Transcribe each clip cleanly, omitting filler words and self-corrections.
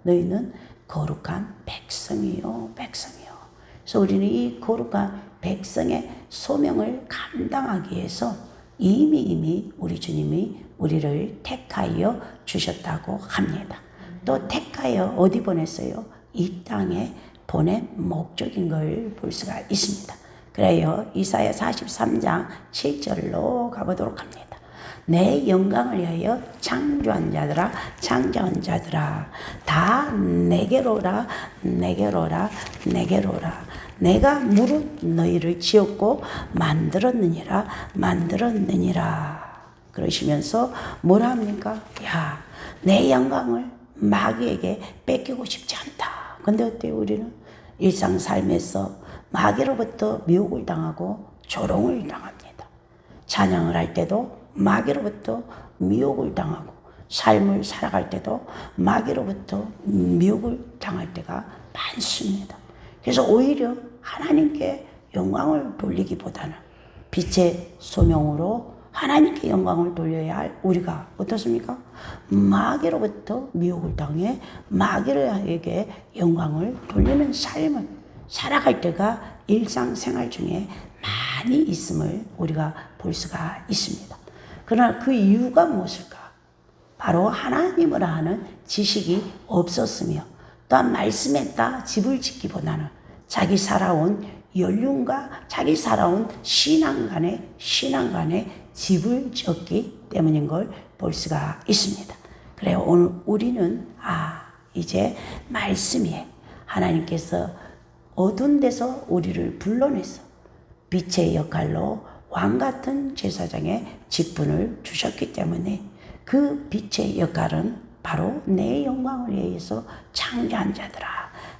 너희는 거룩한 백성이요, 백성이요. 그래서 우리는 이 거룩한 백성의 소명을 감당하기 위해서 이미 우리 주님이 우리를 택하여 주셨다고 합니다. 또 택하여 어디 보냈어요? 이 땅에 보낸 목적인 걸 볼 수가 있습니다. 그래요. 이사야 43장 7절로 가보도록 합니다. 내 영광을 위하여 창조한 자들아, 창조한 자들아, 다 내게로라, 내게로라, 내게로라. 내가 무릇 너희를 지었고 만들었느니라, 만들었느니라. 그러시면서 뭐라 합니까? 야, 내 영광을 마귀에게 뺏기고 싶지 않다. 근데 어때요? 우리는 일상 삶에서 마귀로부터 미혹을 당하고 조롱을 당합니다. 찬양을 할 때도 마귀로부터 미혹을 당하고, 삶을 살아갈 때도 마귀로부터 미혹을 당할 때가 많습니다. 그래서 오히려 하나님께 영광을 돌리기보다는 빛의 소명으로 하나님께 영광을 돌려야 할 우리가 어떻습니까? 마귀로부터 미혹을 당해 마귀에게 영광을 돌리는 삶을 살아갈 때가 일상생활 중에 많이 있음을 우리가 볼 수가 있습니다. 그러나 그 이유가 무엇일까? 바로 하나님을 아는 지식이 없었으며, 또한 말씀에 따라 집을 짓기보다는 자기 살아온 연륜과 자기 살아온 신앙 간에 집을 지었기 때문인 걸 볼 수가 있습니다. 그래요. 오늘 우리는 이제 말씀에 하나님께서 어두운 데서 우리를 불러내서 빛의 역할로 왕같은 제사장의 직분을 주셨기 때문에 그 빛의 역할은 바로 내 영광을 위해서 창조한 자들아,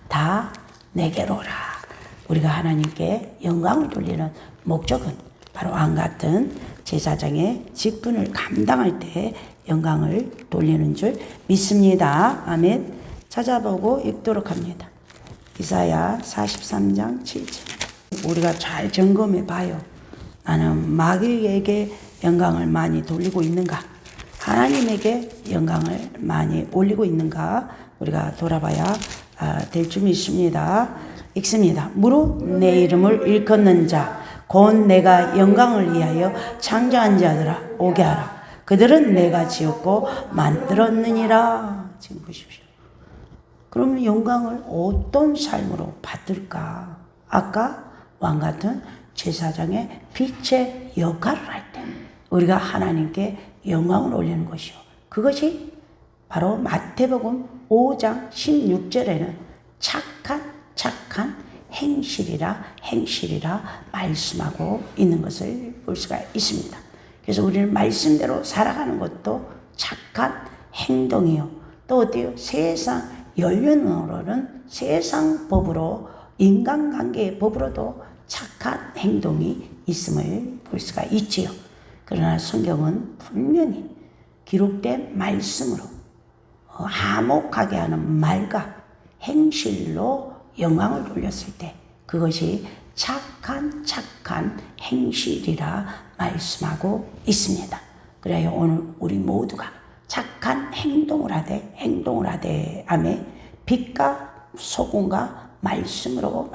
다 내게로라. 우리가 하나님께 영광을 돌리는 목적은 바로 왕같은 제사장의 직분을 감당할 때 영광을 돌리는 줄 믿습니다. 아멘. 찾아보고 읽도록 합니다. 이사야 43장 7절. 우리가 잘 점검해 봐요. 나는 마귀에게 영광을 많이 돌리고 있는가? 하나님에게 영광을 많이 올리고 있는가? 우리가 돌아봐야 될 줄 믿습니다. 읽습니다. 무릇 내 이름을 일컫는 자, 곧 내가 영광을 위하여 창조한 자들아 오게 하라. 그들은 내가 지었고 만들었느니라. 지금 보십시오. 그러면 영광을 어떤 삶으로 받을까? 아까 왕같은 제사장의 빛의 역할을 할 때 우리가 하나님께 영광을 올리는 것이요. 그것이 바로 마태복음 5장 16절에는 착한 행실이라 말씀하고 있는 것을 볼 수가 있습니다. 그래서 우리는 말씀대로 살아가는 것도 착한 행동이요. 또 어때요? 세상 연륜으로는 세상 법으로, 인간관계의 법으로도 착한 행동이 있음을 볼 수가 있지요. 그러나 성경은 분명히 기록된 말씀으로 화목하게 하는 말과 행실로 영광을 돌렸을 때 그것이 착한 행실이라 말씀하고 있습니다. 그래요. 오늘 우리 모두가 착한 행동을 하되 아멘. 빛과 소금과 말씀으로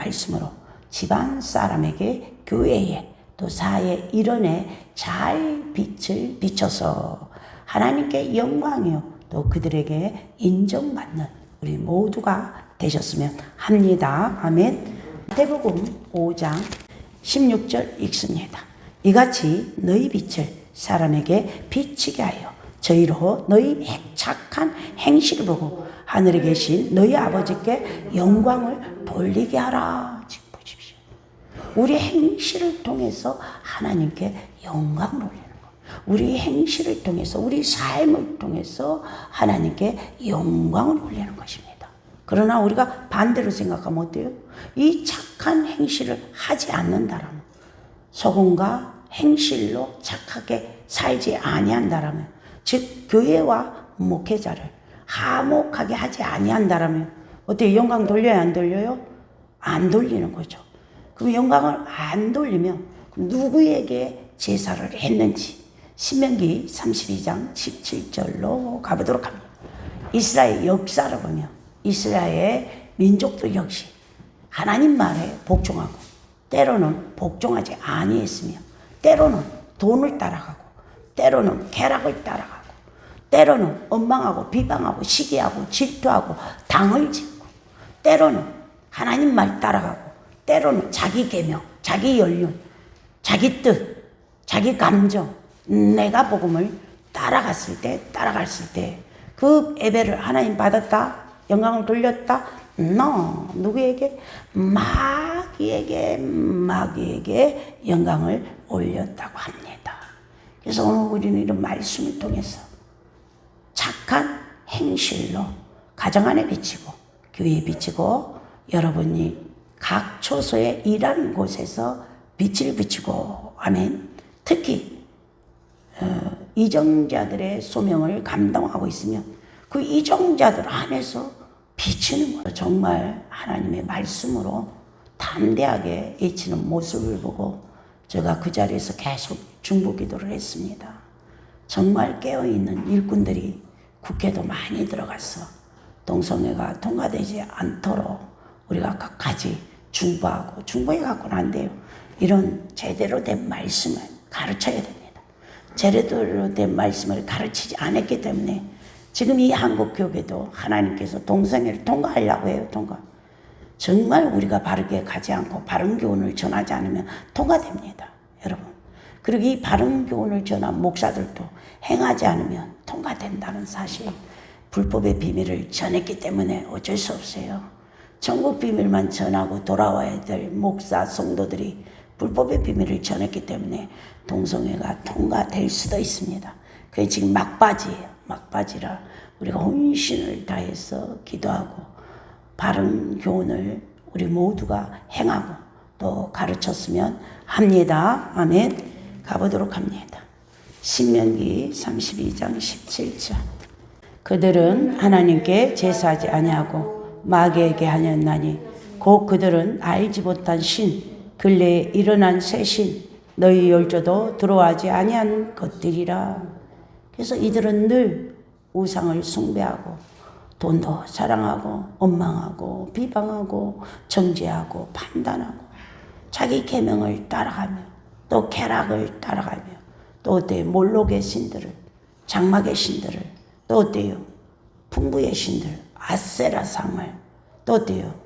집안 사람에게, 교회에, 또 사회 일원에 잘 빛을 비춰서 하나님께 영광이요 또 그들에게 인정받는 우리 모두가 되셨으면 합니다. 아멘. 마태복음 5장 16절 읽습니다. 이같이 너희 빛을 사람에게 비치게 하여 저희로 너희 착한 행실을 보고 하늘에 계신 너희 아버지께 영광을 돌리게 하라. 지금 보십시오. 우리 행실을 통해서 하나님께 영광을 올리는 것. 우리 행실을 통해서, 우리 삶을 통해서 하나님께 영광을 올리는 것입니다. 그러나 우리가 반대로 생각하면 어때요? 이 착한 행실을 하지 않는다라면, 소금과 행실로 착하게 살지 아니한다라면, 즉 교회와 목회자를 화목하게 하지 아니한다라면 어때요? 영광 돌려요? 안 돌려요? 안 돌리는 거죠. 그럼 영광을 안 돌리면 누구에게 제사를 했는지 신명기 32장 17절로 가보도록 합니다. 이스라엘 역사를 보면 이스라엘 민족도 역시 하나님 말에 복종하고 때로는 복종하지 아니했으며 때로는 돈을 따라가고 때로는 쾌락을 따라가고 때로는 원망하고 비방하고 시기하고 질투하고 당을 짓고 때로는 하나님 말 따라가고 때로는 자기 계명, 자기 연륜, 자기 뜻, 자기 감정, 내가 복음을 따라갔을 때 그 예배를 하나님 받았다? 영광을 돌렸다? No. 누구에게? 마귀에게 영광을 올렸다고 합니다. 그래서 오늘 우리는 이런 말씀을 통해서 착한 행실로 가정 안에 비치고 교회에 비치고 여러분이 각 초소에 일하는 곳에서 빛을 비치고 아멘. 특히 이정자들의 소명을 감당하고 있으면 그 이정자들 안에서 비치는 거예요. 정말 하나님의 말씀으로 담대하게 외치는 모습을 보고 제가 그 자리에서 계속 중보기도를 했습니다. 정말 깨어있는 일꾼들이 국회도 많이 들어가서 동성애가 통과되지 않도록 우리가 끝까지 중보해갖고는 안 돼요. 이런 제대로 된 말씀을 가르쳐야 됩니다. 제대로 된 말씀을 가르치지 않았기 때문에 지금 이 한국교회도 하나님께서 동성애를 통과하려고 해요. 정말 우리가 바르게 가지 않고 바른 교훈을 전하지 않으면 통과됩니다. 여러분. 그리고 이 바른 교훈을 전한 목사들도 행하지 않으면 통과된다는 사실. 불법의 비밀을 전했기 때문에 어쩔 수 없어요. 천국 비밀만 전하고 돌아와야 될 목사, 성도들이 불법의 비밀을 전했기 때문에 동성애가 통과될 수도 있습니다. 그게 지금 막바지라 우리가 혼신을 다해서 기도하고 바른 교훈을 우리 모두가 행하고 또 가르쳤으면 합니다. 아멘. 가보도록 합니다. 신명기 32장 17절. 그들은 하나님께 제사하지 아니하고 마귀에게 하였나니 곧 그들은 알지 못한 신 근래에 일어난 새 신 너희 열조도 들어가지 아니한 것들이라. 그래서 이들은 늘 우상을 숭배하고 돈도 사랑하고 원망하고 비방하고 정죄하고 판단하고 자기 계명을 따라가며 또 쾌락을 따라가며 또 어때요? 몰록의 신들을 장막의 신들을 또 어때요? 풍부의 신들 아세라상을 또 어때요?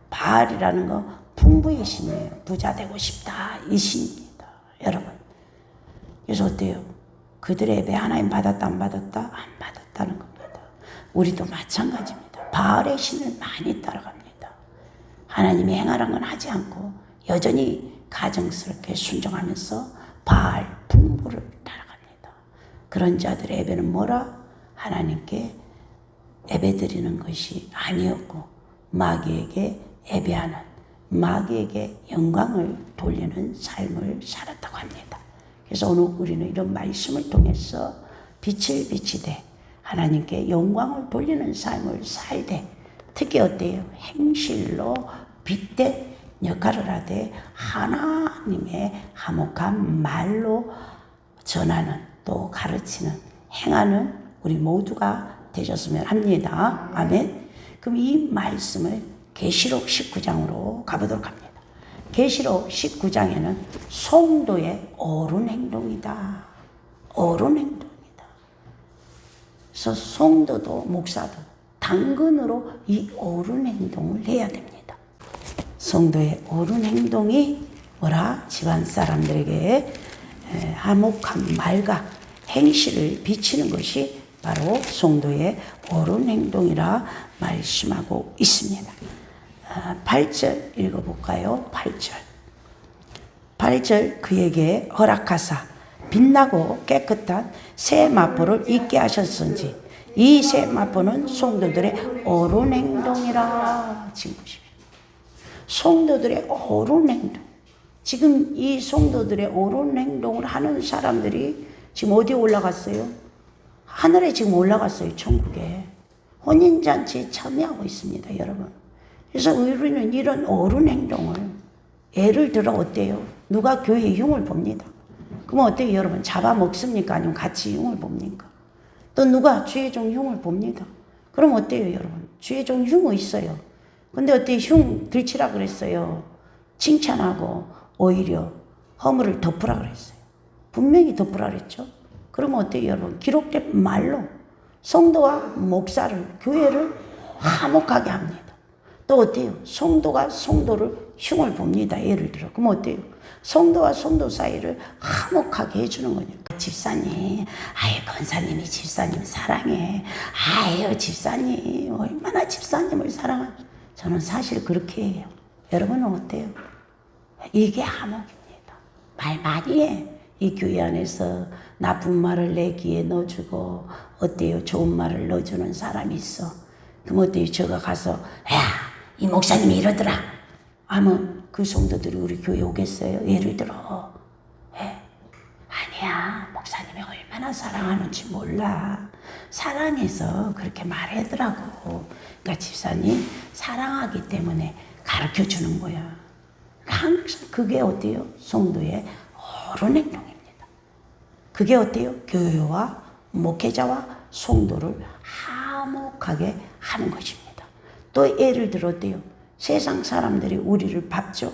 바알이라는 거 풍부의 신이에요. 부자 되고 싶다 이 신입니다. 여러분. 그래서 어때요? 그들의 예배 하나님 받았다 안 받았다? 안 받았다는 겁니다. 우리도 마찬가지입니다. 바알의 신을 많이 따라갑니다. 하나님이 행하라는 건 하지 않고 여전히 가정스럽게 순종하면서 바알 풍부를 따라갑니다. 그런 자들의 예배는 뭐라? 하나님께 예배드리는 것이 아니었고 마귀에게 예배하는 마귀에게 영광을 돌리는 삶을 살았다고 합니다. 그래서 오늘 우리는 이런 말씀을 통해서 빛을 비치되 하나님께 영광을 돌리는 삶을 살되 특히 어때요? 행실로 빛된 역할을 하되 하나님의 화목한 말로 전하는 또 가르치는 행하는 우리 모두가 되셨으면 합니다. 아멘. 그럼 이 말씀을 계시록 19장으로 가보도록 합니다. 계시록 19장에는 성도의 옳은 행동이다. 옳은 행동이다. 그래서 성도도 목사도 당근으로 이 옳은 행동을 해야 됩니다. 성도의 옳은 행동이 뭐라? 집안 사람들에게 화목한 말과 행실을 비치는 것이 바로 성도의 옳은 행동이라 말씀하고 있습니다. 8절 읽어볼까요? 8절 그에게 허락하사 빛나고 깨끗한 새 마포를 입게 하셨은지 이 새 마포는 성도들의 옳은 행동이라. 지금 보십시오. 성도들의 옳은 행동. 지금 이 성도들의 옳은 행동을 하는 사람들이 지금 어디에 올라갔어요? 하늘에 지금 올라갔어요. 천국에. 혼인잔치에 참여하고 있습니다. 여러분. 그래서 우리는 이런 옳은 행동을 예를 들어 어때요? 누가 교회에 흉을 봅니다. 그럼 어때요? 여러분 잡아먹습니까? 아니면 같이 흉을 봅니까? 또 누가 주의 종 흉을 봅니다. 그럼 어때요, 여러분? 주의 종 흉이 있어요. 근데 어때 흉 들치라 그랬어요. 칭찬하고 오히려 허물을 덮으라 그랬어요. 분명히 덮으라 그랬죠. 그러면 어때요, 여러분? 기록된 말로 성도와 목사를, 교회를 화목하게 합니다. 또 어때요? 성도가 성도를 흉을 봅니다. 예를 들어. 그럼 어때요? 성도와 성도 사이를 화목하게 해주는 거예요. 집사님, 아유, 권사님이 집사님 사랑해. 아유, 집사님, 얼마나 집사님을 사랑하. 저는 사실 그렇게 해요. 여러분은 어때요? 이게 화목입니다. 말 많이 해. 이 교회 안에서 나쁜 말을 내 귀에 넣어주고, 어때요? 좋은 말을 넣어주는 사람이 있어. 그럼 어때요? 제가 가서, 야, 이 목사님이 이러더라 하면 그 성도들이 우리 교회 오겠어요? 예를 들어, 아니야, 목사님이 얼마나 사랑하는지 몰라. 사랑해서 그렇게 말하더라고. 그러니까 집사님 사랑하기 때문에 가르쳐 주는 거야. 항상 그게 어때요? 성도의 옳은 행동입니다. 그게 어때요? 교회와 목회자와 성도를 화목하게 하는 것입니다. 또 예를 들어 어때요? 세상 사람들이 우리를 밟죠.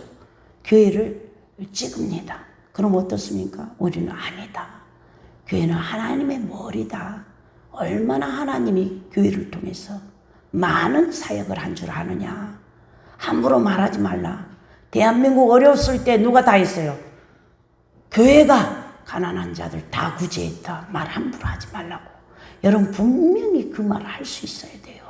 교회를 찍습니다. 그럼 어떻습니까? 우리는 아니다. 교회는 하나님의 머리다. 얼마나 하나님이 교회를 통해서 많은 사역을 한 줄 아느냐. 함부로 말하지 말라. 대한민국 어려웠을 때 누가 다 했어요? 교회가 가난한 자들 다 구제했다. 말 함부로 하지 말라고. 여러분 분명히 그 말을 할 수 있어야 돼요.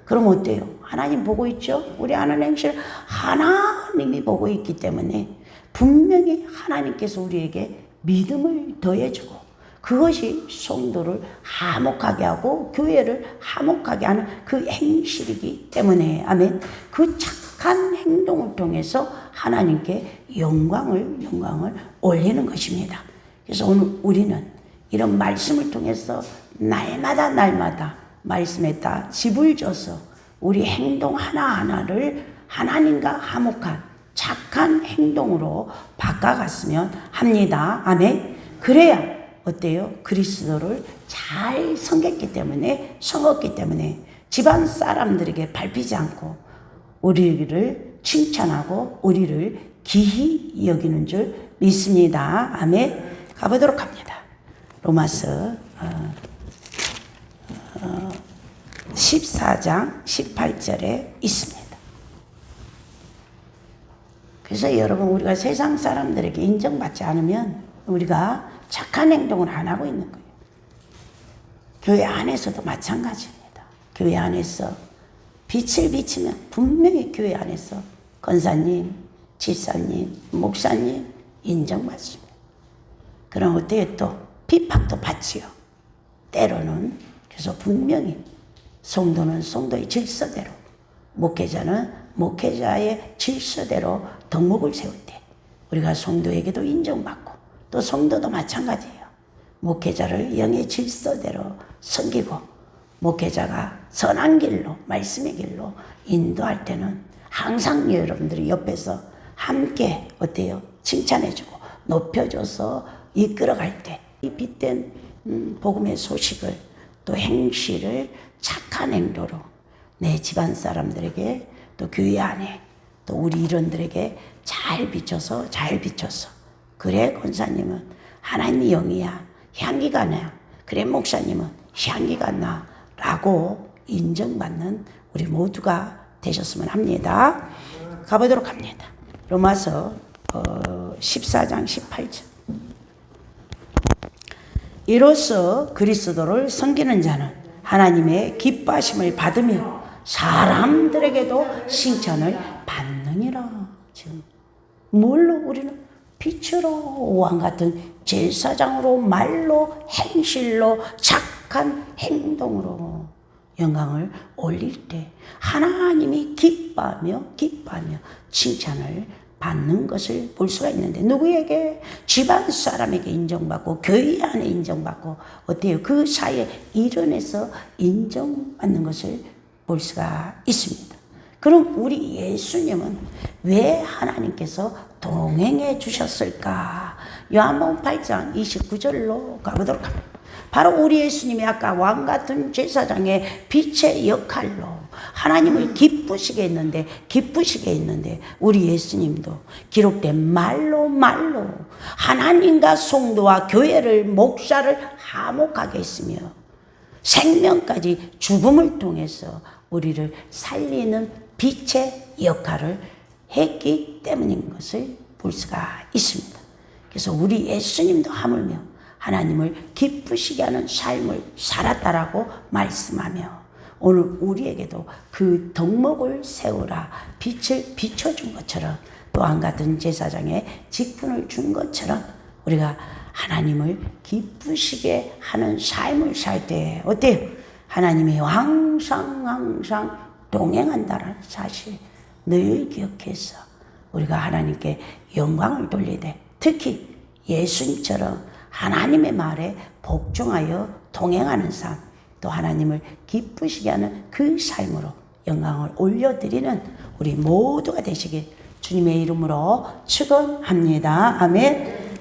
그럼 어때요? 하나님 보고 있죠? 우리 하는 행실 하나님이 보고 있기 때문에 분명히 하나님께서 우리에게 믿음을 더해주고 그것이 성도를 화목하게 하고 교회를 화목하게 하는 그 행실이기 때문에 아멘. 그 착한 행동을 통해서 하나님께 영광을 올리는 것입니다. 그래서 오늘 우리는 이런 말씀을 통해서 날마다 말씀에 따라 집을 져서 우리 행동 하나하나를 하나님과 화목한 착한 행동으로 바꿔갔으면 합니다. 아멘. 그래야 어때요? 그리스도를 잘 섬겼기 때문에 집안 사람들에게 밟히지 않고 우리를 칭찬하고 우리를 기히 여기는 줄 믿습니다. 아멘. 가보도록 합니다. 로마서 14장 18절에 있습니다. 그래서 여러분 우리가 세상 사람들에게 인정받지 않으면 우리가 착한 행동을 안 하고 있는 거예요. 교회 안에서도 마찬가지입니다. 교회 안에서 빛을 비치면 분명히 교회 안에서 권사님, 집사님, 목사님 인정받습니다. 그럼 어때요? 또 비판도 받지요. 때로는. 그래서 분명히 성도는 성도의 질서대로, 목회자는 목회자의 질서대로 덕목을 세울 때 우리가 성도에게도 인정받고 또 성도도 마찬가지예요. 목회자를 영의 질서대로 섬기고 목회자가 선한 길로 말씀의 길로 인도할 때는 항상 여러분들이 옆에서 함께 어때요? 칭찬해주고 높여줘서 이끌어갈 때 이 빛된 복음의 소식을 또 행실을 착한 행도로 내 집안 사람들에게 또 교회 안에 또 우리 일원들에게 잘 비춰서 그래 권사님은 하나님의 영이야 향기가 나 그래 목사님은 향기가 나 라고 인정받는 우리 모두가 되셨으면 합니다. 가보도록 합니다. 로마서 14장 18절 이로써 그리스도를 섬기는 자는 하나님의 기뻐하심을 받으며 사람들에게도 칭찬을 받느니라. 지금 뭘로 우리는 빛으로 왕 같은 제사장으로 말로 행실로 착한 행동으로 영광을 올릴 때 하나님이 기뻐하며 칭찬을 받는 것을 볼 수가 있는데 누구에게? 집안 사람에게 인정받고 교회 안에 인정받고 어때요? 그 사이에 일원에서 인정받는 것을 볼 수가 있습니다. 그럼 우리 예수님은 왜 하나님께서 동행해 주셨을까? 요한복음 8장 29절로 가보도록 합니다. 바로 우리 예수님이 아까 왕같은 제사장의 빛의 역할로 하나님을 기쁘시게 했는데 우리 예수님도 기록된 말로 하나님과 성도와 교회를 목사를 화목하게 했으며 생명까지 죽음을 통해서 우리를 살리는 빛의 역할을 했기 때문인 것을 볼 수가 있습니다. 그래서 우리 예수님도 하물며 하나님을 기쁘시게 하는 삶을 살았다라고 말씀하며 오늘 우리에게도 그 덕목을 세우라 빛을 비춰준 것처럼 또한 같은 제사장의 직분을 준 것처럼 우리가 하나님을 기쁘시게 하는 삶을 살 때 어때요? 하나님이 항상 동행한다는 사실 늘 기억해서 우리가 하나님께 영광을 돌리되 특히 예수님처럼 하나님의 말에 복종하여 동행하는 삶, 또 하나님을 기쁘시게 하는 그 삶으로 영광을 올려드리는 우리 모두가 되시길 주님의 이름으로 축원합니다. 아멘.